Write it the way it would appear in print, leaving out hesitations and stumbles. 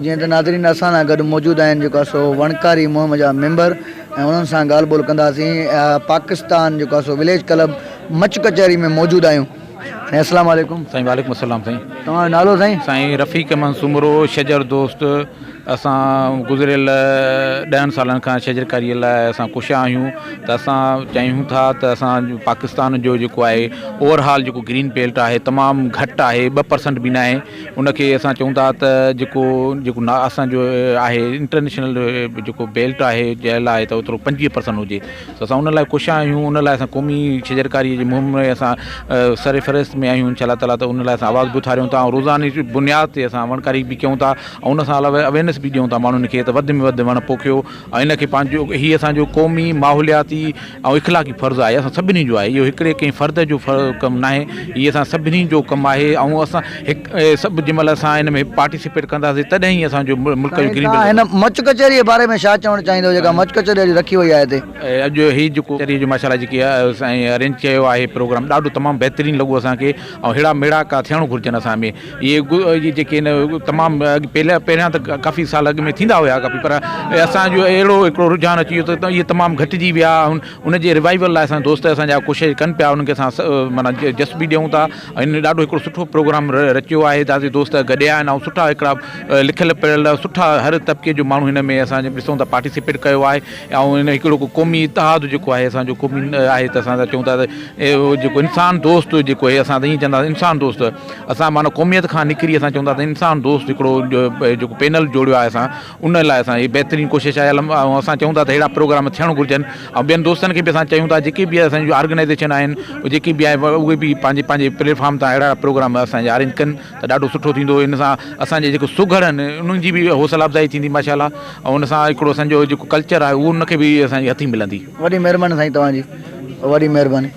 जीअं त नाज़रीन असां सां गॾु मौजूदु आहिनि जेको आहे सो वणकारी मुहिम जा मेंबर ऐं उन्हनि सां ॻाल्हि ॿोल कंदासीं। पाकिस्तान जेको आहे सो विलेज क्लब मच कचहरी में मौजूदु आहियूं। साईं अस्सलाम वालेकुम। साईं वालेकुम अस्सलाम। साईं तव्हांजो नालो साईं? साईं रफ़ीक मंसूमरो शजर दोस्त। असां गुज़िरियल 10 सालनि खां शजरकारीअ लाइ असां कुशा आहियूं। त असां चाहियूं था त असां पाकिस्तान जो जेको आहे ओवरऑल जेको ग्रीन बेल्ट आहे तमामु घटि आहे, 2% बि न आहे। उनखे असां चऊं था त जेको असांजो आहे इंटरनेशनल जेको बेल्ट आहे जंहिं लाइ त ओतिरो 25% हुजे। त असां उन लाइ कुशा आहियूं। उन लाइ असां क़ौमी शजरकारीअ जी मुहिम में असां सर फ़हरिस्त में आहियूं इंशाअल्लाह ताला। त उन लाइ असां आवाज़ बि उथारियूं था ऐं रोज़ानी बुनियाद ते असां वणकारी बि कयूं था ऐं उन सां अलावा अवेयरनेस बि ॾियूं था माण्हुनि खे त वधि में वधि वण पोखियो ऐं इनखे पंहिंजो हीअ असांजो क़ौमी माहौलियाती ऐं इख़लाक़ी फ़र्ज़ु आहे। असां सभिनी जो आहे, इहो हिकिड़े कंहिं फ़र्द जो कमु न आहे, हीअ असां सभिनी जो कमु आहे। ऐं असां सभु जंहिं महिल असां हिन में पार्टिसिपेट कंदासीं तॾहिं ई असांजो मुल्क जो ग्रीन बेल्ट। हिन मच कचहरी जे बारे में छा चवणु चाहींदो जेका मच कचहरी रखी वई आहे हिते? अॼु हीअ जेको कचहरी जो माशाल्लाह जेकी आहे साईं अरेंज कयो आहे प्रोग्राम ॾाढो तमामु बहितरीनु लॻो असांखे ऐं अहिड़ा मेड़ा का थियणु घुरिजनि असां में। इहे जेके आहिनि तमामु पहिरियां त काफ़ी साल अॻु में थींदा हुआ काफ़ी, पर असांजो अहिड़ो हिकिड़ो रुझान अची वियो त इहे तमामु घटिजी विया। उनजे रिवाइवल लाइ असां दोस्त असांजा कोशिशि कनि पिया, उन्हनि खे असां माना जस बि ॾियूं था। इन ॾाढो हिकिड़ो सुठो प्रोग्राम रचियो आहे। दादी दोस्त गॾिया आहिनि ऐं सुठा हिकिड़ा लिखियल पढ़ियल सुठा हर तबिके जो माण्हू हिन में असां ॾिसूं था पार्टिसिपेट कयो आहे। ऐं हिन हिकिड़ो क़ौमी इतिहाद जेको आहे असांजो क़ौमी आहे त असां चऊं था त जेको इंसान दोस्त जेको आहे असां त ईअं चवंदा इंसान दोस्त असां माना क़ौमियत खां निकिरी असां चवंदा त इंसान दोस्त हिकिड़ो जेको पैनल जोड़ियो आहे असां उन लाइ असां इहे बहितरीनु कोशिशि आहे। ऐं असां चऊं था त अहिड़ा प्रोग्राम थियणु घुरिजनि ऐं ॿियनि दोस्तनि खे बि असां चयूं था जेके बि असांजूं ऑर्गेनाइज़ेशन आहिनि जेकी बि आहे उहे बि पंहिंजे प्लेटफॉर्म तां अहिड़ा प्रोग्राम असांजे अरेंज कनि त ॾाढो सुठो थींदो। इन सां असांजे जेको सुघर आहिनि उन्हनि जी बि हौसला अफ़ज़ाई थींदी माशाल्लाह ऐं उन सां हिकिड़ो असांजो जेको कल्चर आहे उहो उनखे बि असांजी हथी मिलंदी। वॾी महिरबानी साईं, तव्हांजी वॾी महिरबानी।